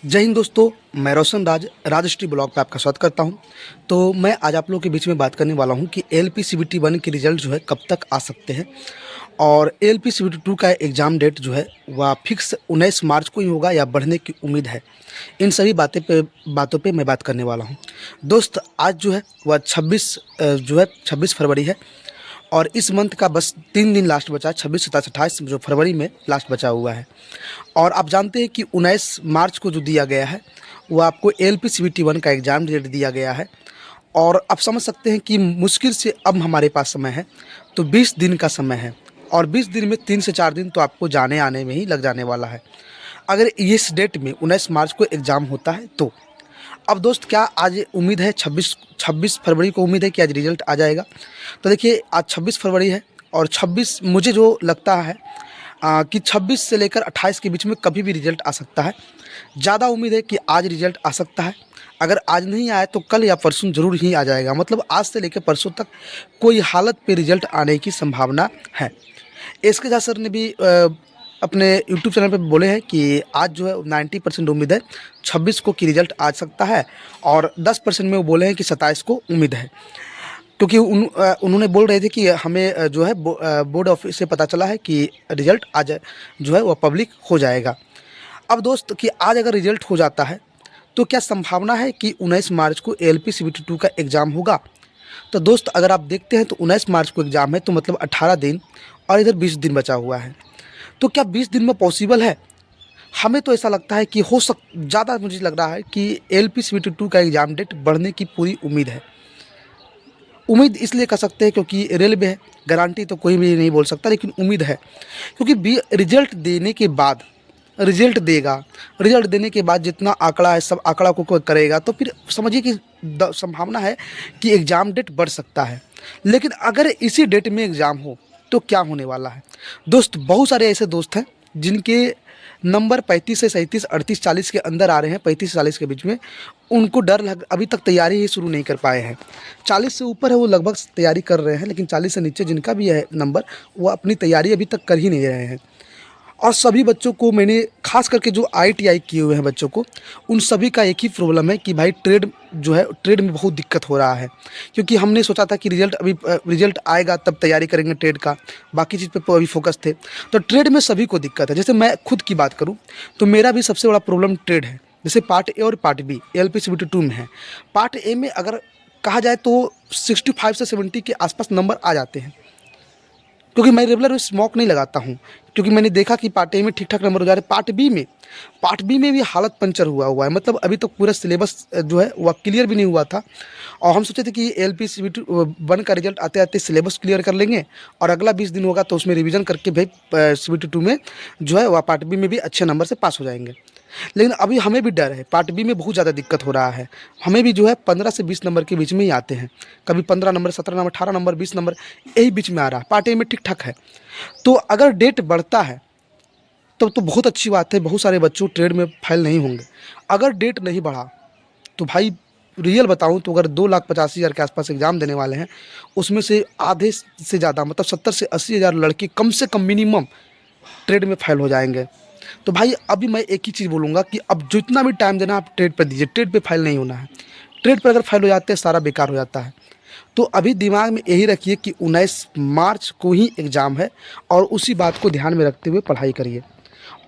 जय हिंद दोस्तों। मैं रोशन राजश्री ब्लॉग पे आपका स्वागत करता हूं। तो मैं आज आप लोगों के बीच में बात करने वाला हूं कि एलपीसीबीटी 1 के रिज़ल्ट जो है कब तक आ सकते हैं और एलपीसीबीटी 2 का एग्ज़ाम डेट जो है वह फिक्स 19 मार्च को ही होगा या बढ़ने की उम्मीद है। इन सभी बातों पे मैं बात करने वाला हूं। दोस्त, आज जो है वह 26 फरवरी है और इस मंथ का बस 3 दिन लास्ट बचा है। 26, 27, 28 जो फरवरी में लास्ट बचा हुआ है। और आप जानते हैं कि 19 मार्च को जो दिया गया है वो आपको एलपीसीबीटी 1 का एग्ज़ाम डेट दिया गया है। और आप समझ सकते हैं कि मुश्किल से अब हमारे पास समय है तो 20 दिन का समय है और 20 दिन में 3 से 4 दिन तो आपको जाने आने में ही लग जाने वाला है। अगर इस डेट में 19 मार्च को एग्ज़ाम होता है तो अब दोस्त, क्या आज उम्मीद है 26 फरवरी को उम्मीद है कि आज रिज़ल्ट आ जाएगा? तो देखिए, आज 26 फरवरी है और 26 मुझे जो लगता है कि 26 से लेकर 28 के बीच में कभी भी रिज़ल्ट आ सकता है। ज़्यादा उम्मीद है कि आज रिज़ल्ट आ सकता है। अगर आज नहीं आया तो कल या परसों ज़रूर ही आ जाएगा। मतलब आज से लेकर परसों तक कोई हालत पे रिज़ल्ट आने की संभावना है। एसके झा सर ने भी अपने यूट्यूब चैनल पे बोले हैं कि आज जो है 90% उम्मीद है 26 को कि रिज़ल्ट आ सकता है और 10% में वो बोले हैं कि 27 को उम्मीद है। क्योंकि उन्होंने बोल रहे थे कि हमें जो है बोर्ड ऑफिस से पता चला है कि रिज़ल्ट आज जो है वह पब्लिक हो जाएगा। अब दोस्त, कि आज अगर रिज़ल्ट हो जाता है तो क्या संभावना है कि 19 मार्च को एलपीसीबीटी 2 का एग्ज़ाम होगा? तो दोस्त, अगर आप देखते हैं तो 19 मार्च को एग्ज़ाम है तो मतलब 18 दिन और इधर 20 दिन बचा हुआ है। तो क्या 20 दिन में पॉसिबल है? हमें तो ऐसा लगता है कि ज़्यादा मुझे लग रहा है कि एलपीसीबीटी 2 का एग्ज़ाम डेट बढ़ने की पूरी उम्मीद है। उम्मीद इसलिए कर सकते हैं क्योंकि रेलवे है, गारंटी तो कोई भी नहीं बोल सकता, लेकिन उम्मीद है। क्योंकि रिजल्ट देने के बाद रिजल्ट देगा, रिजल्ट देने के बाद जितना आंकड़ा है सब आंकड़ा को कोई करेगा तो फिर समझिए कि संभावना है कि एग्ज़ाम डेट बढ़ सकता है। लेकिन अगर इसी डेट में एग्ज़ाम हो तो क्या होने वाला है? दोस्त, बहुत सारे ऐसे दोस्त हैं जिनके नंबर 35 से 37, 38, 40 के अंदर आ रहे हैं, 35 से 40 के बीच में। उनको डर लग अभी तक तैयारी ही शुरू नहीं कर पाए हैं। 40 से ऊपर है वो लगभग तैयारी कर रहे हैं, लेकिन 40 से नीचे जिनका भी है नंबर, वो अपनी तैयारी अभी तक कर ही नहीं रहे हैं। और सभी बच्चों को मैंने, खास करके जो आईटीआई किए हुए हैं बच्चों को, उन सभी का एक ही प्रॉब्लम है कि भाई ट्रेड में बहुत दिक्कत हो रहा है। क्योंकि हमने सोचा था कि रिजल्ट आएगा तब तैयारी करेंगे ट्रेड का, बाकी चीज़ पे अभी फोकस थे। तो ट्रेड में सभी को दिक्कत है। जैसे मैं खुद की बात करूँ तो मेरा भी सबसे बड़ा प्रॉब्लम ट्रेड है। जैसे पार्ट ए और पार्ट बी एलपीसीबीटी 2 में है। पार्ट ए में अगर कहा जाए तो 65 से 70 के आसपास नंबर आ जाते हैं, क्योंकि मैं रेगुलर स्मोक नहीं लगाता हूँ। क्योंकि मैंने देखा कि पार्ट ए में ठीक ठाक नंबर हो जा रहे हैं। पार्ट बी में भी हालत पंचर हुआ है। मतलब अभी तक पूरा सिलेबस जो है वह क्लियर भी नहीं हुआ था और हम सोचे थे कि एलपीसीबीटी 1 का रिजल्ट आते आते सिलेबस क्लियर कर लेंगे और अगला 20 दिन होगा तो उसमें रिवीजन करके भाई सीबीटी 2 में जो है वह पार्ट बी में भी अच्छे नंबर से पास हो जाएंगे। लेकिन अभी हमें भी डर है, पार्ट बी में बहुत ज़्यादा दिक्कत हो रहा है। हमें भी जो है 15 से 20 नंबर के बीच में ही आते हैं। कभी 15 नंबर, 17 नंबर, 18 नंबर, 20 नंबर, यही बीच में आ रहा है। पार्ट ए में ठीक ठाक है। तो अगर डेट बढ़ता है तब तो बहुत अच्छी बात है, बहुत सारे बच्चों ट्रेड में फेल नहीं होंगे। अगर डेट नहीं बढ़ा तो भाई रियल बताऊं तो अगर 2,85,000 के आसपास एग्ज़ाम देने वाले हैं, उसमें से आधे से ज़्यादा मतलब 70 से 80,000 लड़के कम से कम मिनिमम ट्रेड में फेल हो जाएंगे। तो भाई अभी मैं एक ही चीज़ बोलूँगा कि अब जितना भी टाइम देना आप ट्रेड पर दीजिए, ट्रेड पे फेल नहीं होना है। ट्रेड पर अगर फेल हो जाते हैं सारा बेकार हो जाता है। तो अभी दिमाग में यही रखिए कि 19 मार्च को ही एग्ज़ाम है और उसी बात को ध्यान में रखते हुए पढ़ाई करिए।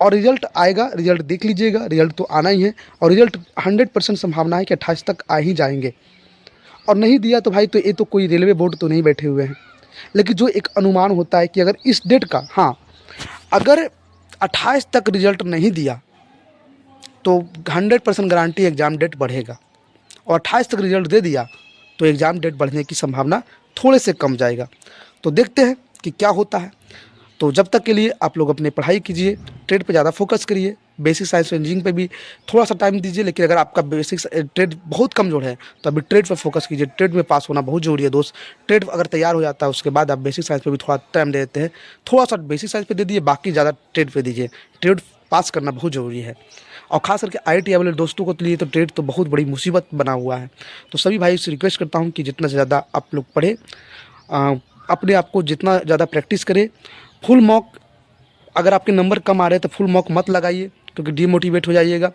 और रिज़ल्ट आएगा, रिज़ल्ट देख लीजिएगा, रिज़ल्ट तो आना ही है और रिज़ल्ट 100% संभावना है कि 28 तक आ ही जाएंगे। और नहीं दिया तो भाई, तो ये तो कोई रेलवे बोर्ड तो नहीं बैठे हुए हैं। लेकिन जो एक अनुमान होता है कि अगर इस डेट का, हाँ, अगर 28 तक रिज़ल्ट नहीं दिया तो 100% गारंटी एग्ज़ाम डेट बढ़ेगा और 28 तक रिज़ल्ट दे दिया तो एग्ज़ाम डेट बढ़ने की संभावना थोड़े से कम जाएगा। तो देखते हैं कि क्या होता है। तो जब तक के लिए आप लोग अपनी पढ़ाई कीजिए, ट्रेड पे ज़्यादा फोकस करिए, बेसिक साइंस और इंजीनियरिंग पे भी थोड़ा सा टाइम दीजिए। लेकिन अगर आपका ट्रेड बहुत कमज़ोर है तो अभी ट्रेड पे फोकस कीजिए। ट्रेड में पास होना बहुत ज़रूरी है दोस्त। ट्रेड अगर तैयार हो जाता है उसके बाद आप बेसिक साइंस पे भी थोड़ा टाइम दे देते हैं। थोड़ा सा बेसिक साइंस पे दे दीजिए, बाकी ज़्यादा ट्रेड पे दीजिए। ट्रेड पास करना बहुत ज़रूरी है और ख़ास करके आईटीआई वाले दोस्तों को लिए तो ट्रेड तो बहुत बड़ी मुसीबत बना हुआ है। तो सभी भाई से रिक्वेस्ट करता हूँ कि जितना से ज़्यादा आप लोग पढ़ें, अपने आप को जितना ज़्यादा प्रैक्टिस करें। फुल मॉक, अगर आपके नंबर कम आ रहे हैं तो फुल मॉक मत लगाइए क्योंकि डीमोटिवेट हो जाइएगा।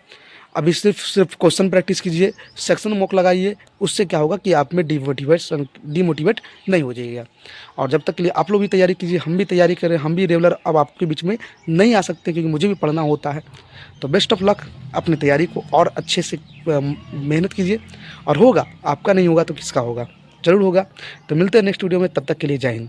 अभी सिर्फ क्वेश्चन प्रैक्टिस कीजिए, सेक्शन मॉक लगाइए, उससे क्या होगा कि आप में डिमोटिवेट नहीं हो जाइएगा। और जब तक के लिए आप लोग भी तैयारी कीजिए, हम भी तैयारी करें, हम भी रेगुलर अब आपके बीच में नहीं आ सकते क्योंकि मुझे भी पढ़ना होता है। तो बेस्ट ऑफ लक, अपनी तैयारी को और अच्छे से मेहनत कीजिए और होगा, आपका नहीं होगा तो किसका होगा, ज़रूर होगा। तो मिलते हैं नेक्स्ट वीडियो में, तब तक के लिए जय हिंद।